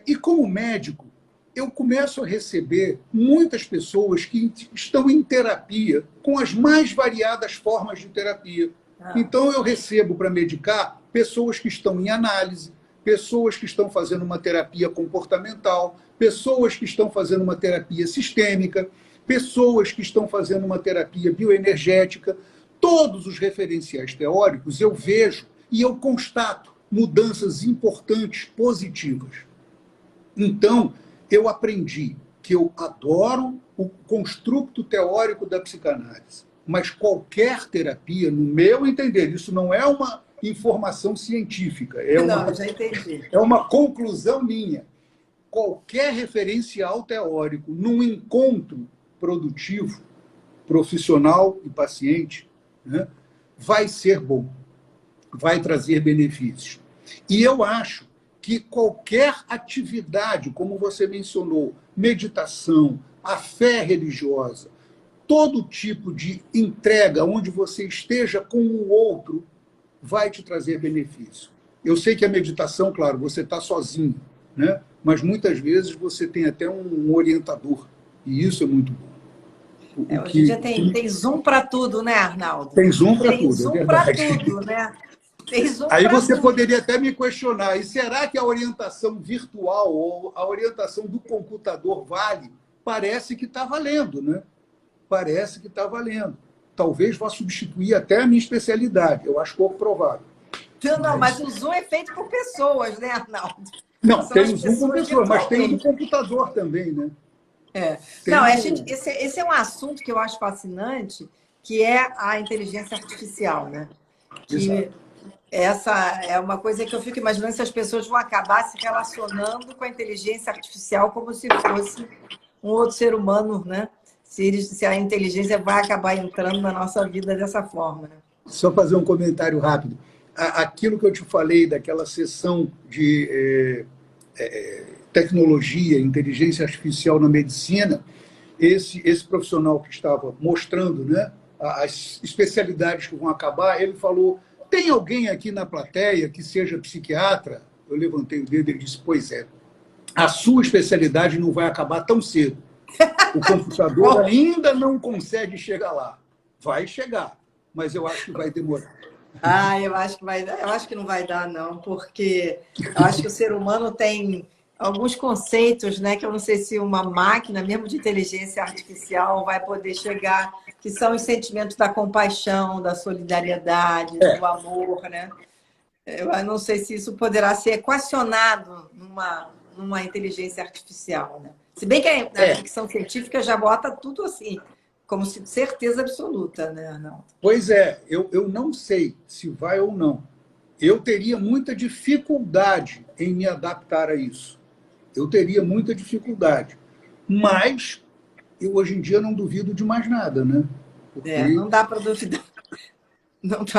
E como médico, eu começo a receber muitas pessoas que estão em terapia, com as mais variadas formas de terapia. Então, eu recebo para medicar pessoas que estão em análise, pessoas que estão fazendo uma terapia comportamental, pessoas que estão fazendo uma terapia sistêmica, pessoas que estão fazendo uma terapia bioenergética. Todos os referenciais teóricos eu vejo e eu constato mudanças importantes, positivas. Então, eu aprendi que eu adoro o construto teórico da psicanálise, mas qualquer terapia, no meu entender, isso não é uma informação científica, Já entendi. É uma conclusão minha. Qualquer referencial teórico num encontro produtivo, profissional e paciente, né, vai ser bom, vai trazer benefícios. E eu acho que qualquer atividade, como você mencionou, meditação, a fé religiosa, todo tipo de entrega onde você esteja com o outro, vai te trazer benefício. Eu sei que a meditação, claro, você está sozinho, né? Mas muitas vezes você tem até um orientador, e isso é muito bom. Hoje em dia tem Zoom para tudo, né, Arnaldo? Tem Zoom para tudo, Tem Zoom para tudo, né? Aí você poderia até me questionar, e será que a orientação virtual ou a orientação do computador vale? Parece que está valendo, né? Parece que está valendo. Talvez vá substituir até a minha especialidade, eu acho pouco provável. Não, mas o Zoom é feito por pessoas, né, Arnaldo? Não, tem o Zoom com pessoas, mas tem o do computador também, né? Não, esse é um assunto que eu acho fascinante, que é a inteligência artificial, né? Que essa é uma coisa que eu fico imaginando se as pessoas vão acabar se relacionando com a inteligência artificial como se fosse um outro ser humano, né? Se a inteligência vai acabar entrando na nossa vida dessa forma, né? Só fazer um comentário rápido. Aquilo que eu te falei daquela sessão de tecnologia, inteligência artificial na medicina, esse profissional que estava mostrando, né, as especialidades que vão acabar, ele falou, tem alguém aqui na plateia que seja psiquiatra? Eu levantei o dedo e ele disse, pois é, a sua especialidade não vai acabar tão cedo. O computador ainda não consegue chegar lá. Vai chegar, mas eu acho que vai demorar. Eu acho que vai dar. Eu acho que não vai dar, não, porque eu acho que o ser humano tem alguns conceitos, né, que eu não sei se uma máquina, mesmo de inteligência artificial, vai poder chegar, que são os sentimentos da compaixão, da solidariedade, do amor, né? Eu não sei se isso poderá ser equacionado numa inteligência artificial, né? Se bem que a ficção científica já bota tudo assim, como se certeza absoluta, né, Arnaldo? Pois é, eu não sei se vai ou não. Eu teria muita dificuldade em me adaptar a isso. Eu teria muita dificuldade. Mas eu hoje em dia não duvido de mais nada, né? Porque não dá para duvidar.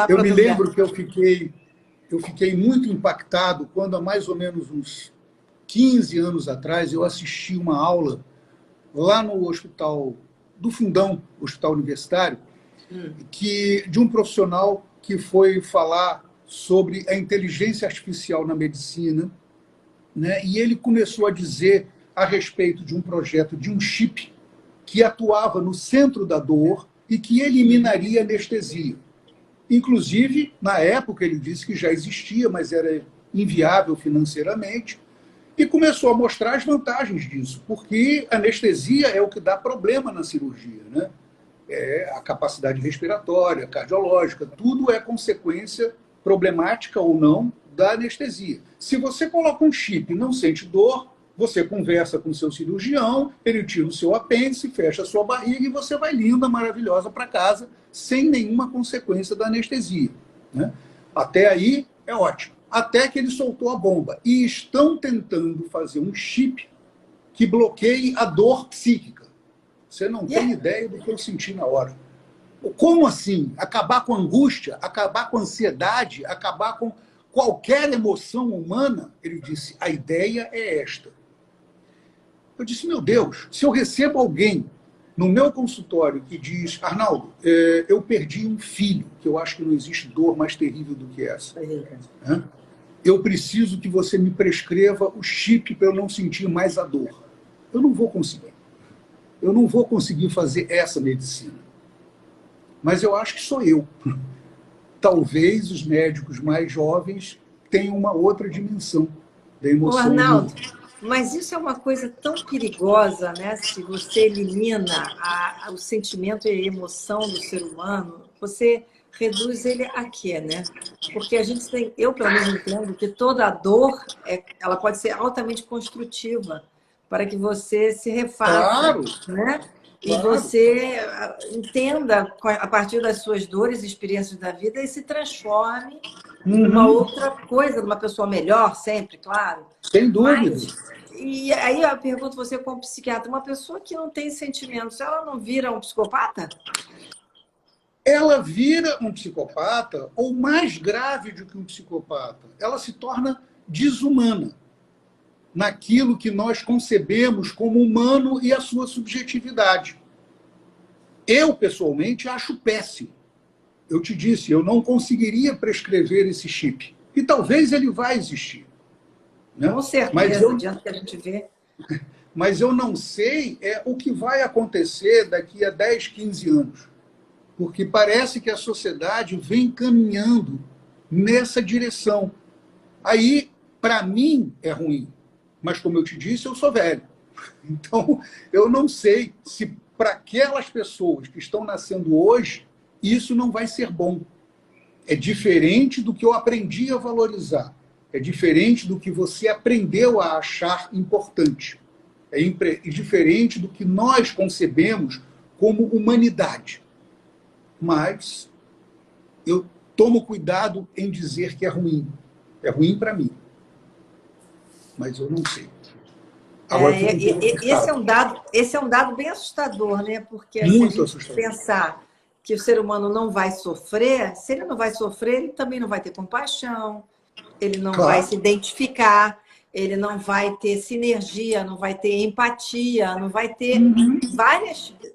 Eu me lembro que eu fiquei muito impactado quando, há mais ou menos uns 15 anos atrás, eu assisti uma aula lá no hospital do Fundão, Hospital Universitário, de um profissional que foi falar sobre a inteligência artificial na medicina, né? E ele começou a dizer a respeito de um projeto de um chip que atuava no centro da dor e que eliminaria a anestesia. Inclusive, na época, ele disse que já existia, mas era inviável financeiramente, e começou a mostrar as vantagens disso, porque anestesia é o que dá problema na cirurgia, né? A capacidade respiratória, cardiológica, tudo é consequência problemática ou não da anestesia. Se você coloca um chip e não sente dor, você conversa com o seu cirurgião, ele tira o seu apêndice, fecha a sua barriga e você vai linda, maravilhosa para casa, sem nenhuma consequência da anestesia, né? Até aí é ótimo. Até que ele soltou a bomba. E estão tentando fazer um chip que bloqueie a dor psíquica. Você não tem ideia do que eu senti na hora. Como assim? Acabar com a angústia, acabar com a ansiedade, acabar com qualquer emoção humana, ele disse, a ideia é esta. Eu disse, meu Deus, se eu recebo alguém no meu consultório que diz, Arnaldo, eu perdi um filho, que eu acho que não existe dor mais terrível do que essa. Né? Eu preciso que você me prescreva o chip para eu não sentir mais a dor. Eu não vou conseguir. Eu não vou conseguir fazer essa medicina. Mas eu acho que sou eu. Talvez os médicos mais jovens tenham uma outra dimensão da emoção. Ô, Arnaldo, mas isso é uma coisa tão perigosa, né? Se você elimina o sentimento e a emoção do ser humano, você reduz ele a quê, né? Porque a gente tem, eu pelo menos entendo que toda dor, ela pode ser altamente construtiva para que você se refaça, Claro, né? E claro. você entenda, a partir das suas dores e experiências da vida, e se transforme em uma outra coisa, uma pessoa melhor, sempre, claro. Sem dúvida. E aí eu pergunto você como psiquiatra, uma pessoa que não tem sentimentos, ela não vira um psicopata? Ela vira um psicopata, ou mais grave do que um psicopata, ela se torna desumana naquilo que nós concebemos como humano e a sua subjetividade. Eu, pessoalmente, acho péssimo. Eu te disse, eu não conseguiria prescrever esse chip. E talvez ele vai existir. Né? Com certeza, diante que a gente vê. Mas eu não sei o que vai acontecer daqui a 10, 15 anos. Porque parece que a sociedade vem caminhando nessa direção. Aí, para mim, é ruim. Mas, como eu te disse, eu sou velho. Então, eu não sei se para aquelas pessoas que estão nascendo hoje, isso não vai ser bom. É diferente do que eu aprendi a valorizar. É diferente do que você aprendeu a achar importante. É diferente do que nós concebemos como humanidade. Mas eu tomo cuidado em dizer que é ruim. É ruim para mim. Mas eu não sei. Agora, esse é um dado bem assustador, né? Porque muito se a gente assustador. pensar que o ser humano não vai sofrer, se ele não vai sofrer, ele também não vai ter compaixão, ele não vai se identificar, ele não vai ter sinergia, não vai ter empatia, não vai ter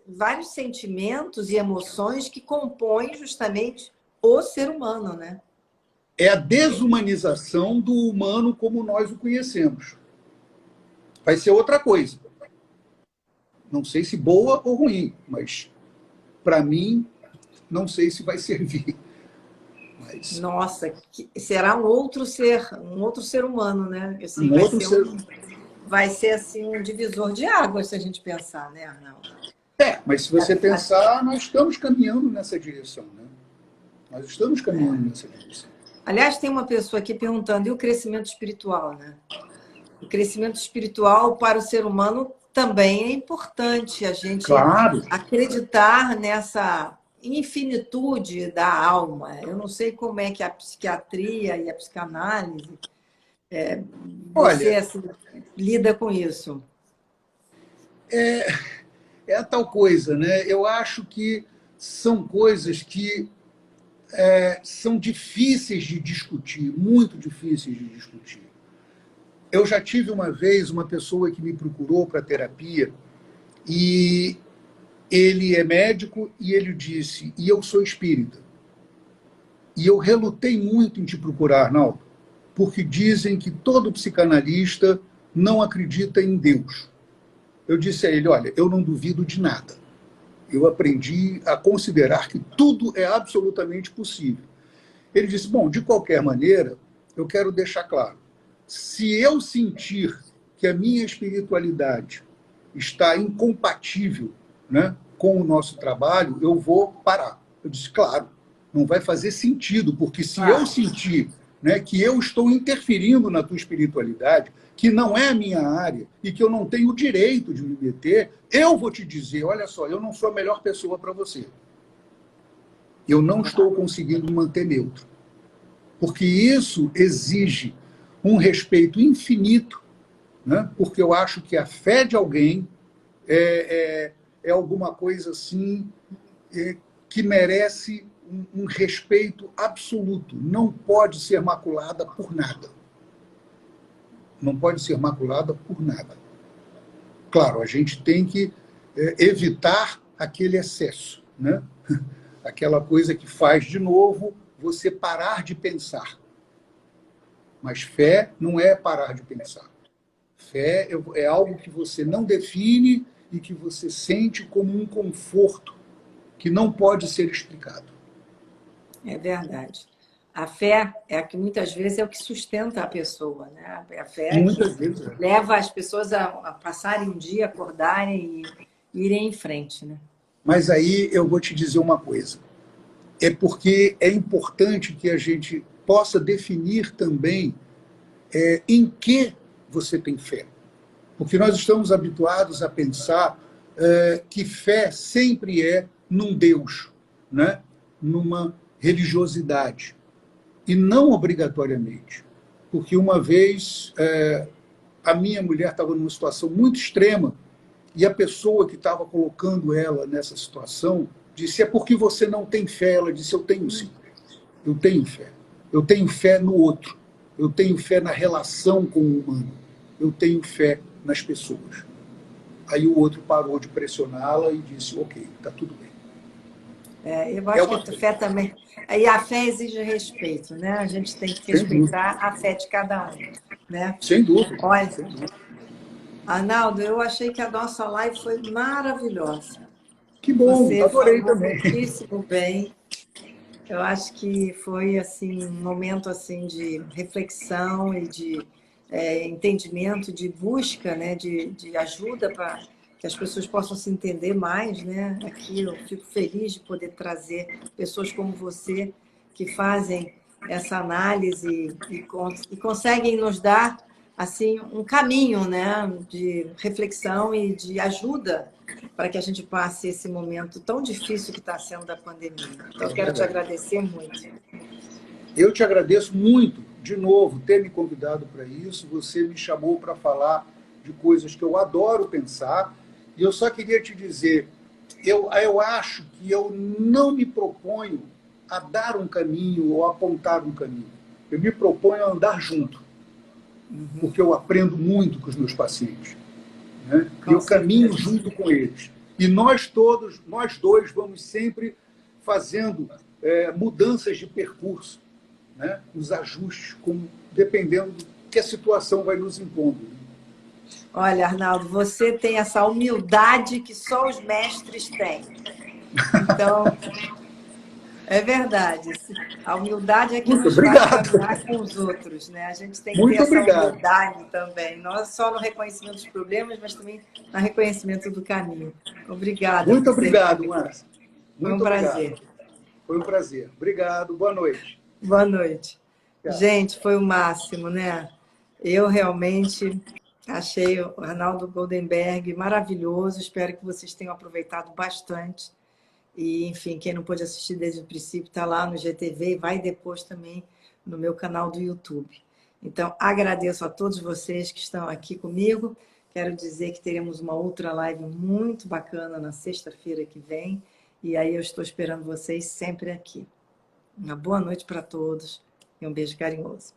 vários sentimentos e emoções que compõem justamente o ser humano, né? É a desumanização do humano como nós o conhecemos. Vai ser outra coisa. Não sei se boa ou ruim, mas para mim, não sei se vai servir. Mas... Nossa, será um outro ser humano, né? Assim, vai ser assim um divisor de águas, se a gente pensar, né, Arnaldo? Mas se você pensar, nós estamos caminhando nessa direção, né? Nós estamos caminhando nessa direção. Aliás, tem uma pessoa aqui perguntando, e o crescimento espiritual, né? O crescimento espiritual para o ser humano também é importante, a gente acreditar nessa infinitude da alma. Eu não sei como é que a psiquiatria e a psicanálise você assim, lida com isso. É a tal coisa, né? Eu acho que são coisas que são difíceis de discutir, muito difíceis de discutir. Eu já tive uma vez uma pessoa que me procurou para terapia e ele é médico e ele disse, e eu sou espírita. E eu relutei muito em te procurar, Arnaldo, porque dizem que todo psicanalista não acredita em Deus. Eu disse a ele, olha, eu não duvido de nada. Eu aprendi a considerar que tudo é absolutamente possível. Ele disse, bom, de qualquer maneira, eu quero deixar claro, se eu sentir que a minha espiritualidade está incompatível, né, com o nosso trabalho, eu vou parar. Eu disse, claro, não vai fazer sentido, porque se eu sentir, né, que eu estou interferindo na tua espiritualidade, que não é a minha área e que eu não tenho o direito de me meter, eu vou te dizer, olha só, eu não sou a melhor pessoa para você. Eu não estou conseguindo me manter neutro. Porque isso exige um respeito infinito, né? Porque eu acho que a fé de alguém é alguma coisa assim que merece um respeito absoluto. Não pode ser maculada por nada. Não pode ser maculada por nada. Claro, a gente tem que evitar aquele excesso, né? Aquela coisa que faz, de novo, você parar de pensar. Mas fé não é parar de pensar. Fé é algo que você não define e que você sente como um conforto que não pode ser explicado. É verdade. A fé é que muitas vezes é o que sustenta a pessoa, né? A fé é que Muitas vezes é. leva as pessoas a passarem um dia, acordarem e irem em frente, né? Mas aí eu vou te dizer uma coisa. É porque é importante que a gente possa definir também em que você tem fé. Porque nós estamos habituados a pensar que fé sempre é num Deus, né? Numa religiosidade. E não obrigatoriamente. Porque uma vez a minha mulher estava numa situação muito extrema e a pessoa que estava colocando ela nessa situação disse: é porque você não tem fé. Ela disse: eu tenho sim. Eu tenho fé. Eu tenho fé no outro. Eu tenho fé na relação com o humano. Eu tenho fé nas pessoas. Aí o outro parou de pressioná-la e disse: ok, está tudo bem. Eu acho que a fé também. E a fé exige respeito, né? A gente tem que respeitar a fé de cada um, né? Sem dúvida. Olha, Sem dúvida. Arnaldo, eu achei que a nossa live foi maravilhosa. Que bom, Você adorei falou também. muitíssimo bem. Eu acho que foi assim um momento assim de reflexão e de entendimento, de busca, né, de ajuda para que as pessoas possam se entender mais, né? Aqui eu fico feliz de poder trazer pessoas como você que fazem essa análise e conseguem nos dar assim um caminho, né, de reflexão e de ajuda para que a gente passe esse momento tão difícil que está sendo da pandemia. Então, É eu quero te verdade. agradecer muito. Eu te agradeço muito, de novo, ter me convidado para isso. Você me chamou para falar de coisas que eu adoro pensar. E eu só queria te dizer, eu acho que eu não me proponho a dar um caminho ou apontar um caminho. Eu me proponho a andar junto, porque eu aprendo muito com os meus pacientes, né? E eu caminho junto com eles. E nós dois, vamos sempre fazendo mudanças de percurso, né? Os ajustes, dependendo do que a situação vai nos impondo. Olha, Arnaldo, você tem essa humildade que só os mestres têm. Então, é verdade. A humildade é que Muito nos faz obrigado. caminhar com os outros, né? A gente tem que ter Muito essa obrigado. humildade também, não só no reconhecimento dos problemas, mas também no reconhecimento do caminho. Obrigada Muito por ser obrigado, comigo. Márcia. Foi um Muito obrigado. prazer. Foi um prazer. Obrigado. Boa noite. Boa noite. Tchau. Gente, foi o máximo, né? Eu realmente achei o Arnaldo Goldenberg maravilhoso. Espero que vocês tenham aproveitado bastante. E, enfim, quem não pôde assistir desde o princípio, está lá no GTV e vai depois também no meu canal do YouTube. Então, agradeço a todos vocês que estão aqui comigo. Quero dizer que teremos uma outra live muito bacana na sexta-feira que vem. E aí eu estou esperando vocês sempre aqui. Uma boa noite para todos e um beijo carinhoso.